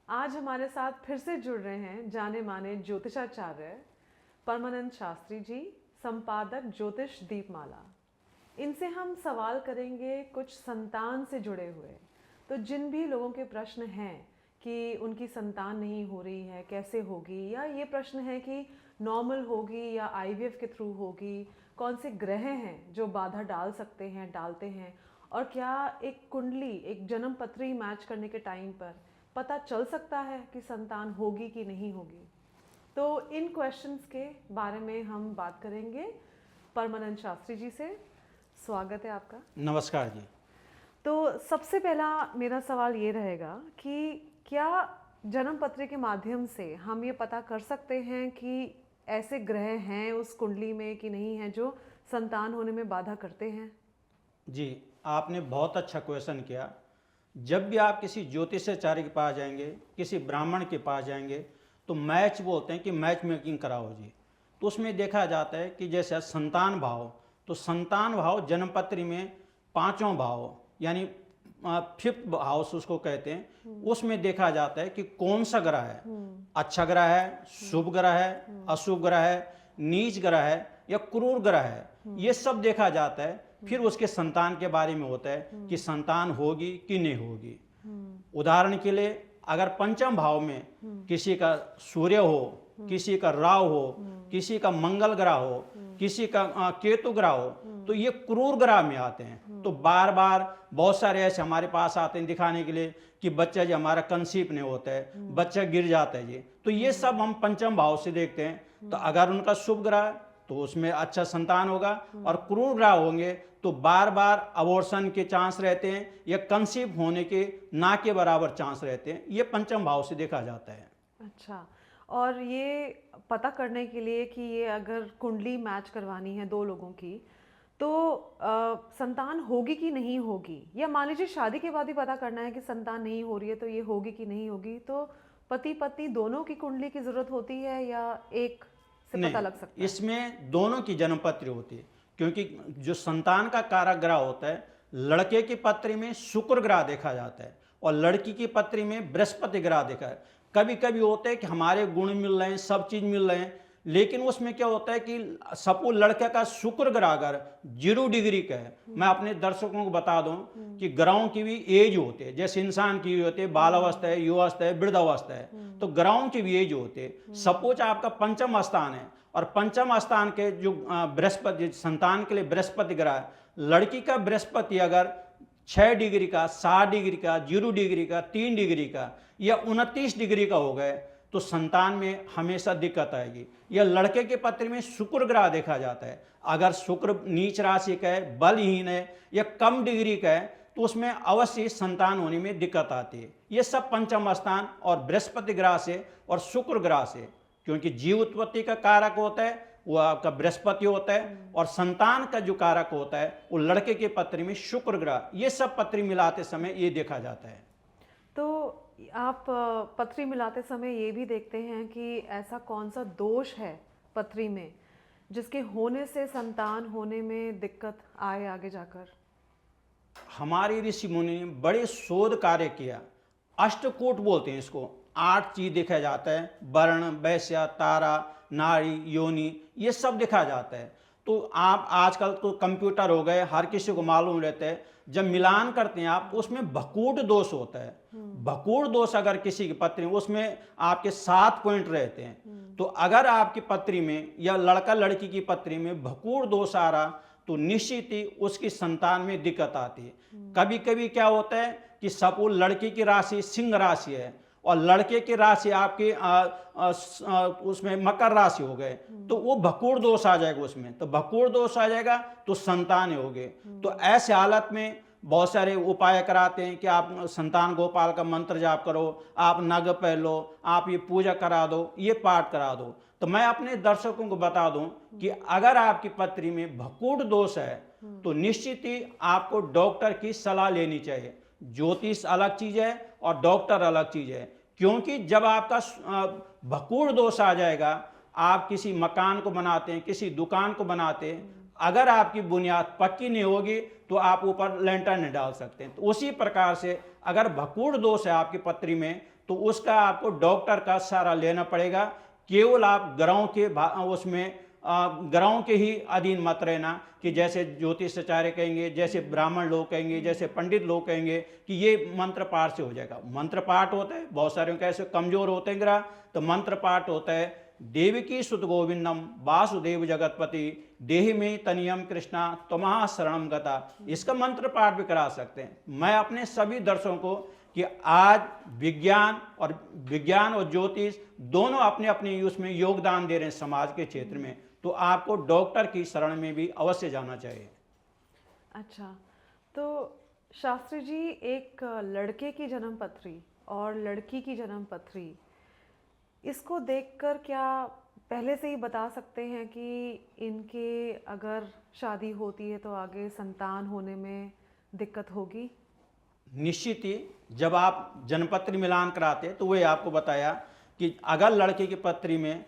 आज हमारे साथ फिर से जुड़ रहे हैं जाने माने ज्योतिषाचार्य परमानंद शास्त्री जी, संपादक ज्योतिष दीपमाला। इनसे हम सवाल करेंगे कुछ संतान से जुड़े हुए। तो जिन भी लोगों के प्रश्न हैं कि उनकी संतान नहीं हो रही है, कैसे होगी, या ये प्रश्न है कि नॉर्मल होगी या आईवीएफ के थ्रू होगी, कौन से ग्रह हैं जो बाधा डाल सकते हैं, डालते हैं, और क्या एक कुंडली, एक जन्म पत्री मैच करने के टाइम पर पता चल सकता है कि संतान होगी कि नहीं होगी। तो इन क्वेश्चंस के बारे में हम बात करेंगे परमानंद शास्त्री जी से। स्वागत है आपका। नमस्कार जी। तो सबसे पहला मेरा सवाल ये रहेगा कि क्या जन्म पत्री के माध्यम से हम ये पता कर सकते हैं कि ऐसे ग्रह हैं उस कुंडली में कि नहीं है जो संतान होने में बाधा करते हैं? जी, आपने बहुत अच्छा क्वेश्चन किया। जब भी आप किसी ज्योतिषाचार्य के पास जाएंगे, किसी ब्राह्मण के पास जाएंगे, तो मैच बोलते हैं कि मैच मेकिंग कराओ जी। तो उसमें देखा जाता है कि जैसे संतान भाव, तो संतान भाव जन्मपत्री में पांचों भाव यानी फिफ्थ हाउस उसको कहते हैं, उसमें देखा जाता है कि कौन सा ग्रह है, अच्छा ग्रह है, शुभ ग्रह है, अशुभ ग्रह है, नीच ग्रह है या क्रूर ग्रह है, ये सब देखा जाता है। फिर उसके संतान के बारे में होता है कि संतान होगी कि नहीं होगी। उदाहरण के लिए अगर पंचम भाव में किसी का सूर्य हो, किसी का राहु हो, किसी का मंगल ग्रह हो, किसी का केतु ग्रह हो, तो ये क्रूर ग्रह में आते हैं। तो बार बार बहुत सारे ऐसे हमारे पास आते हैं दिखाने के लिए कि बच्चा जो हमारा कंसीव नहीं होता है, बच्चा गिर जाता है जी। तो ये सब हम पंचम भाव से देखते हैं। तो अगर उनका शुभ ग्रह तो उसमें अच्छा संतान होगा, और क्रूर ग्रह होंगे तो बार बार अबॉर्शन के चांस रहते हैं या कंसीव होने के ना के बराबर चांस रहते हैं। ये पंचम भाव से देखा जाता है। अच्छा, और ये पता करने के लिए कि ये अगर कुंडली मैच करवानी है दो लोगों की, तो संतान होगी कि नहीं होगी, या मान लीजिए शादी के बाद ही पता करना है कि संतान नहीं हो रही है तो ये होगी कि नहीं होगी, तो पति पत्नी दोनों की कुंडली की जरूरत होती है या एक से पता लग सकता है? इसमें दोनों की जन्मपत्री होती है, क्योंकि जो संतान का कारक ग्रह होता है, लड़के की पत्री में शुक्र ग्रह देखा जाता है और लड़की की पत्री में बृहस्पति ग्रह देखा है। कभी कभी होता है कि हमारे गुण मिल रहे हैं, सब चीज मिल रहे हैं, लेकिन उसमें क्या होता है कि सपोज लड़के का शुक्र ग्रह अगर 0 डिग्री का है, मैं अपने दर्शकों को बता दूं कि ग्रहों की भी एज होते हैं, जैसे इंसान की होती है बालावस्था है, युवावस्था है, वृद्धावस्था है, तो ग्रहों की भी एज होते हैं। सपोज आपका पंचम स्थान है और पंचम स्थान के जो बृहस्पति संतान के लिए बृहस्पति ग्रह, लड़की का बृहस्पति अगर 6 डिग्री का, 7 डिग्री का, 0 डिग्री का, 3 डिग्री का या 29 डिग्री का हो गए तो संतान में हमेशा दिक्कत आएगी। या लड़के के पत्र में शुक्र ग्रह देखा जाता है, अगर शुक्र नीच राशि का है, बलहीन है या कम डिग्री का है, तो उसमें अवश्य संतान होने में दिक्कत आती है। ये सब पंचम स्थान और बृहस्पति ग्रह से और शुक्र ग्रह से, क्योंकि जीव उत्पत्ति का कारक होता है वो आपका बृहस्पति होता है, और संतान का जो कारक होता है वो लड़के के पत्री में शुक्र ग्रह, ये सब पत्री मिलाते समय ये देखा जाता है। तो आप पत्री मिलाते समय ये भी देखते हैं कि ऐसा कौन सा दोष है पत्री में जिसके होने से संतान होने में दिक्कत आए आगे जाकर? हमारे ऋषि मुनि ने बड़े शोध कार्य किया, अष्टकूट बोलते हैं इसको। 8 चीज देखा जाता है, वर्ण, वैश्य, तारा, नारी, योनि, ये सब देखा जाता है। तो आप आजकल तो कंप्यूटर हो गए, हर किसी को मालूम रहता है, जब मिलान करते हैं आप उसमें भकूट दोष होता है। भकूट दोष अगर किसी की पत्री में, उसमें आपके 7 पॉइंट रहते हैं। तो अगर आपकी पत्री में या लड़का लड़की की पत्री में भकूट दोष आ रहा तो निश्चित ही उसकी संतान में दिक्कत आती है। कभी कभी क्या होता है कि सपोज लड़की की राशि सिंह राशि है और लड़के की राशि आपकी उसमें मकर राशि हो गए, तो वो भकूड़ दोष आ जाएगा उसमें, तो भकूड़ दोष आ जाएगा तो संतान होगे। तो ऐसे हालत में बहुत सारे उपाय कराते हैं कि आप संतान गोपाल का मंत्र जाप करो, आप नग पहलो, आप ये पूजा करा दो, ये पाठ करा दो। तो मैं अपने दर्शकों को बता दूं कि अगर आपकी पत्री में भकूड़ दोष है तो निश्चित ही आपको डॉक्टर की सलाह लेनी चाहिए। ज्योतिष अलग चीज है और डॉक्टर अलग चीज है, क्योंकि जब आपका भकूड़ दोष आ जाएगा, आप किसी मकान को बनाते हैं, किसी दुकान को बनाते हैं, अगर आपकी बुनियाद पक्की नहीं होगी तो आप ऊपर लेंटर नहीं डाल सकते। तो उसी प्रकार से अगर भकूड़ दोष है आपकी पत्री में तो उसका आपको डॉक्टर का सहारा लेना पड़ेगा। केवल आप उसमें ग्रहों के ही अधीन मत रहना कि जैसे ज्योतिषाचार्य कहेंगे, जैसे ब्राह्मण लोग कहेंगे, जैसे पंडित लोग कहेंगे कि ये मंत्र पाठ से हो जाएगा। मंत्र पाठ होता है, बहुत सारे कैसे कमजोर होते हैं ग्रह, तो मंत्र पाठ होता है देवकी सुत गोविंदम वासुदेव जगतपति देहि में तनियम कृष्णा त्वमः शरणम गता। इसका मंत्र पाठ भी करा सकते हैं। मैं अपने सभी दर्शकों को कि आज विज्ञान और ज्योतिष दोनों अपने अपने उसमें योगदान दे रहे हैं समाज के क्षेत्र में, तो आपको डॉक्टर की शरण में भी अवश्य जाना चाहिए। अच्छा, तो शास्त्री जी, एक लड़के की जन्म पत्री और लड़की की जन्म पत्री, इसको देखकर क्या पहले से ही बता सकते हैं कि इनके अगर शादी होती है तो आगे संतान होने में दिक्कत होगी? निश्चित ही जब आप जन्मपत्री मिलान कराते तो वही आपको बताया कि अगर लड़के की पत्री में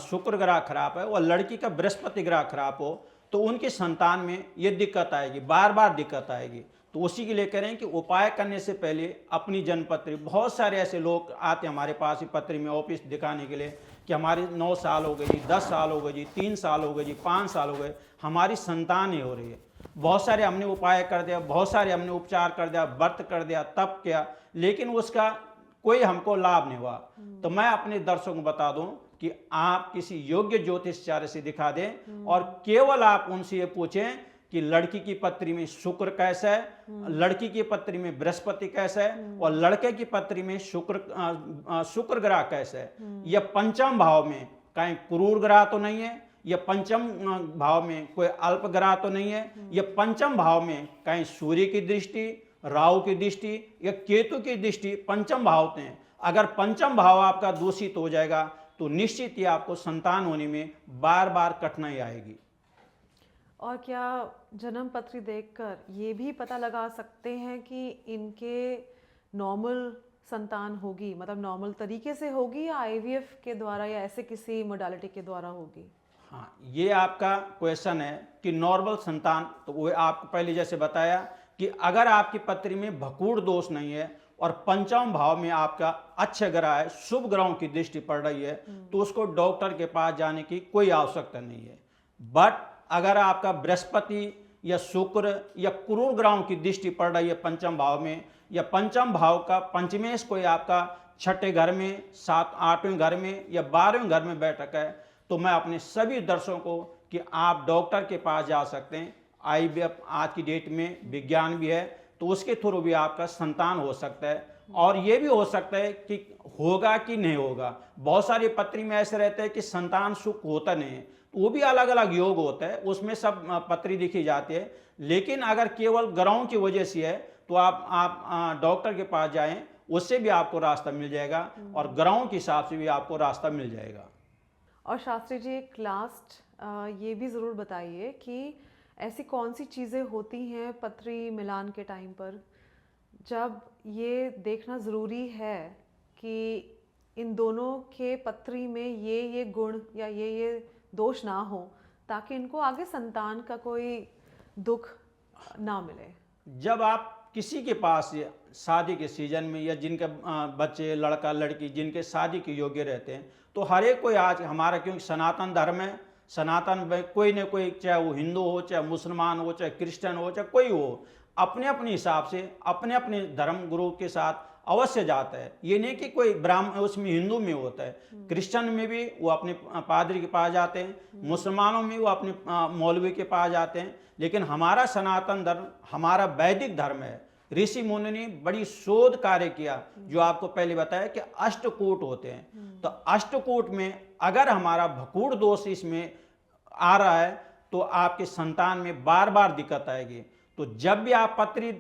शुक्र ग्रह खराब है और लड़की का बृहस्पति ग्रह खराब हो तो उनकी संतान में ये दिक्कत आएगी, बार बार दिक्कत आएगी। तो उसी के लिए करें कि उपाय करने से पहले अपनी जन्मपत्री, बहुत सारे ऐसे लोग आते हैं हमारे पास ही पत्री में ऑफिस दिखाने के लिए कि हमारे 9 साल हो गए जी, 10 साल हो गए जी, 3 साल हो गए जी, 5 साल हो गए, हमारी संतान नहीं हो रही है। बहुत सारे हमने उपाय कर दिया, बहुत सारे हमने उपचार कर दिया, व्रत कर दिया, तप किया, लेकिन उसका कोई हमको लाभ नहीं हुआ। तो मैं अपने दर्शकों को बता दूं कि आप किसी योग्य ज्योतिषाचार्य से दिखा दें और केवल आप उनसे ये पूछें कि लड़की की पत्री में शुक्र कैसा है, लड़की की पत्री में बृहस्पति कैसा है और लड़के की पत्री में शुक्र ग्रह कैसा है। या पंचम भाव में कहीं क्रूर ग्रह तो नहीं है, या पंचम भाव में कोई अल्प ग्रह तो नहीं है, या पंचम भाव में कहीं सूर्य की दृष्टि, राहु की दृष्टि या केतु की दृष्टि पंचम भाव में। अगर पंचम भाव आपका दूषित हो जाएगा तो निश्चित ही आपको संतान होने में बार बार कठिनाई आएगी। और क्या जन्म पत्री देखकर ये भी पता लगा सकते हैं कि इनके नॉर्मल संतान होगी, मतलब नॉर्मल तरीके से होगी या आईवीएफ के द्वारा या ऐसे किसी मोडालिटी के द्वारा होगी? हाँ, ये आपका क्वेश्चन है कि नॉर्मल संतान, तो वो आपको पहले जैसे बताया कि अगर आपकी पत्री में भकूड़ दोष नहीं है और पंचम भाव में आपका अच्छे ग्रह है, शुभ ग्रहों की दृष्टि पड़ रही है, तो उसको डॉक्टर के पास जाने की कोई आवश्यकता नहीं है। बट अगर आपका बृहस्पति या शुक्र या क्रूर ग्रहों की दृष्टि पड़ रही है पंचम भाव में, या पंचम भाव का पंचमेश कोई आपका छठे घर में, 7-8वें घर में या 12वें घर में बैठक है, तो मैं अपने सभी दर्शकों को कि आप डॉक्टर के पास जा सकते हैं। आईवीएफ आज की डेट में विज्ञान भी है, तो उसके थ्रू भी आपका संतान हो सकता है। और ये भी हो सकता है कि होगा कि नहीं होगा। बहुत सारी पत्री में ऐसे रहते हैं कि संतान सुख होता नहीं है, तो वो भी अलग अलग योग होता है, उसमें सब पत्री दिखी जाती है। लेकिन अगर केवल ग्रहों की वजह से है तो आप डॉक्टर के पास जाएं, उससे भी आपको रास्ता मिल जाएगा और ग्रहों के हिसाब से भी आपको रास्ता मिल जाएगा। और शास्त्री जी, एक लास्ट ये भी ज़रूर बताइए कि ऐसी कौन सी चीज़ें होती हैं पत्री मिलान के टाइम पर जब ये देखना ज़रूरी है कि इन दोनों के पत्री में ये गुण या ये दोष ना हो, ताकि इनको आगे संतान का कोई दुख ना मिले? जब आप किसी के पास शादी के सीजन में या जिनके बच्चे, लड़का लड़की जिनके शादी के योग्य रहते हैं, तो हर एक कोई आज हमारा, क्योंकि सनातन धर्म है, सनातन में कोई न कोई, चाहे वो हिंदू हो, चाहे मुसलमान हो, चाहे क्रिश्चियन हो, चाहे कोई हो, अपने अपने हिसाब से अपने अपने धर्म गुरु के साथ अवश्य जाता है। ये नहीं कि कोई ब्राह्मण उसमें हिंदू में होता है, क्रिश्चियन में भी वो अपने पादरी के पास जाते हैं, मुसलमानों में वो अपने मौलवी के पास जाते हैं। लेकिन हमारा सनातन धर्म, हमारा वैदिक धर्म है। ऋषि मुनि ने बड़ी शोध कार्य किया, जो आपको पहले बताया कि अष्टकूट होते हैं। तो अष्टकूट में अगर हमारा भकूड़ दोष इसमें आ रहा है तो आपके संतान में बार बार दिक्कत आएगी। तो जब भी आप पत्री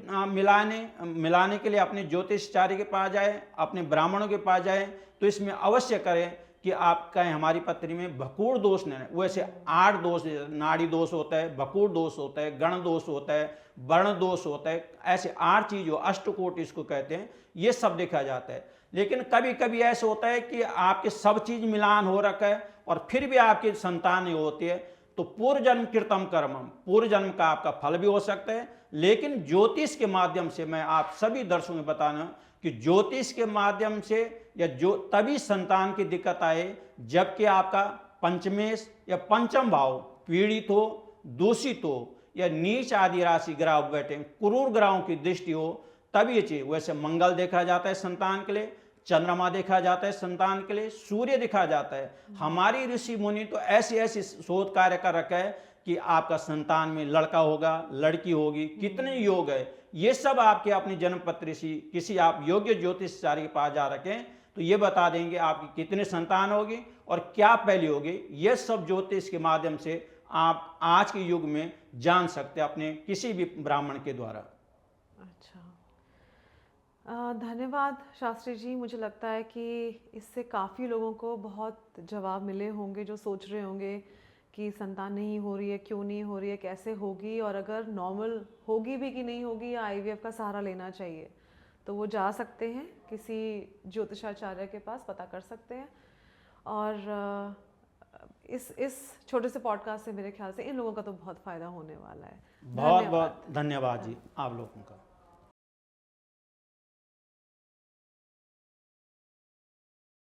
मिलाने के लिए अपने ज्योतिषाचार्य के पास जाए, अपने ब्राह्मणों के पास जाए, तो इसमें अवश्य करें कि आप कहें हमारी पत्री में भकूड़ दोष नहीं है। वैसे 8 दोष, नाड़ी दोष होता है, भकूड़ दोष होता है, गण दोष होता है, वर्ण दोष होता है, ऐसे 8 चीज जो अष्टकूट इसको कहते हैं, ये सब देखा जाता है। लेकिन कभी कभी ऐसा होता है कि आपके सब चीज मिलान हो रखा है और फिर भी आपकी संतान नहीं होती है, तो पूर्व जन्म कृतम कर्मम, पूर्व जन्म का आपका फल भी हो सकता है। लेकिन ज्योतिष के माध्यम से मैं आप सभी दर्शकों को बताना कि ज्योतिष के माध्यम से या जो तभी संतान की दिक्कत आए जबकि आपका पंचमेश या पंचम भाव पीड़ित हो, दूषित हो या नीच आदि राशि ग्रह बैठे, क्रूर ग्रहों की दृष्टि हो, तभी ये चीज। वैसे मंगल देखा जाता है संतान के लिए, चंद्रमा देखा जाता है संतान के लिए, सूर्य देखा जाता है। हमारी ऋषि मुनि तो ऐसी ऐसी शोध कार्य कर रखा है कि आपका संतान में लड़का होगा, लड़की होगी, कितने योग है, ये सब आपके अपनी जन्म पत्री से किसी आप योग्य ज्योतिषाचार्य के पास जा रखें तो ये बता देंगे आपकी कितने संतान होगी और क्या पहली होगी। ये सब ज्योतिष के माध्यम से आप आज के युग में जान सकते हैं अपने किसी भी ब्राह्मण के द्वारा। अच्छा, धन्यवाद शास्त्री जी। मुझे लगता है कि इससे काफ़ी लोगों को बहुत जवाब मिले होंगे जो सोच रहे होंगे कि संतान नहीं हो रही है, क्यों नहीं हो रही है, कैसे होगी, और अगर नॉर्मल होगी भी कि नहीं होगी या आईवीएफ का सहारा लेना चाहिए, तो वो जा सकते हैं किसी ज्योतिषाचार्य के पास, पता कर सकते हैं। और इस छोटे से पॉडकास्ट से मेरे ख्याल से इन लोगों का तो बहुत फ़ायदा होने वाला है। बहुत बहुत धन्यवाद जी आप लोगों का।